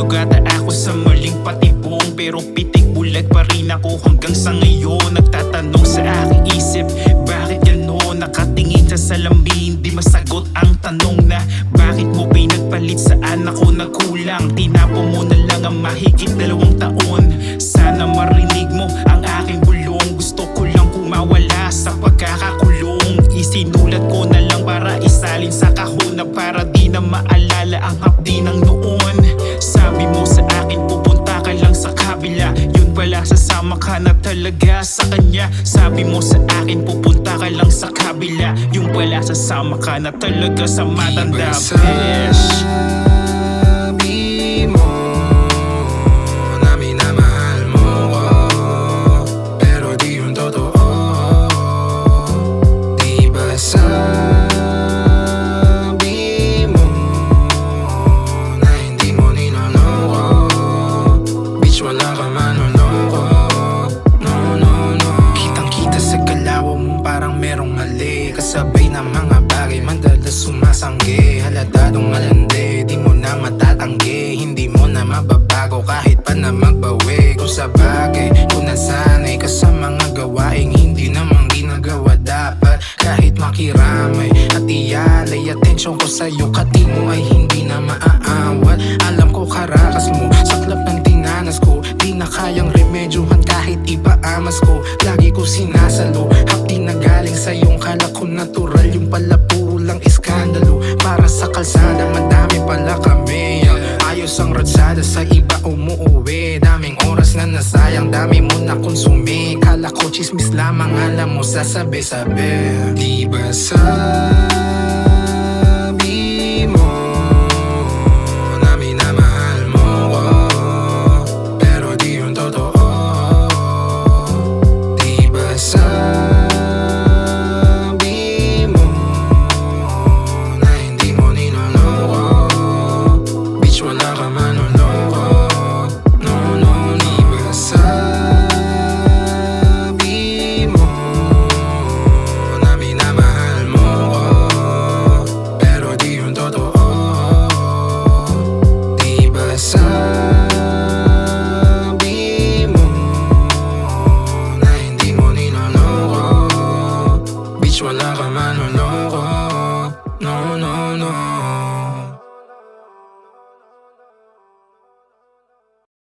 nahulog ata ako sa maling patibong, pero pitik bulag pa rin ako hanggang sa ngayon. Nagtatanong sa aking isip, bakit gano'n? Nakatingin sa salamin, di masagot ang tanong na bakit mo pinagpalit, saan ako nagkulang? Tinapo mo na lang ang mahigit 2 taon. Sana marinig mo ang aking bulong, gusto ko lang kumawala sa pagkakakulong. Isinulat ko na lang para isalin sa kahon, na para di na maalala ang hapdi ng noon. Sabi mo sa akin pupunta ka lang sa kabila, yun pala sasama ka na talaga sa kanya. Sabi mo sa akin pupunta ka lang sa kabila, yun pala sasama ka na talaga sa matanda. Besh, sabi mo na minamahal mo ko, pero di yun totoo. Di ba sabi mo na hindi mo niloloko? Bitch, wala ka manloloko. No, no, no. Kitang-kita sa galaw mo parang merong mali, kasabay ng mga bagay madalas sumasanggi. Halatadong malandi, di mo na matatanggi, hindi mo na mababago kahit pa na magbawi. Kung sa bagay, kung nasanay ka sa mga gawaing hindi namang ginagawa dapat, kahit makiramay at iyalay atensyon ko sa'yo, kati mo ay hindi na maaawat. Alam ko karakas mo, saklap ng tinanas ko, di na kayang remedyohan kahit ipaamas ko. Lagi ko sinasalo, hapdi na galing sa iyong kala ko natural, yung pala pulang iskandalo. Para sa kalsada madami pala kami, ayos ang ratsada, sa iba umuuwi. Daming oras na nasayang, dami mo na konsumi. Kala ko chismis lamang, alam mo sasabi-sabi. Di ba sa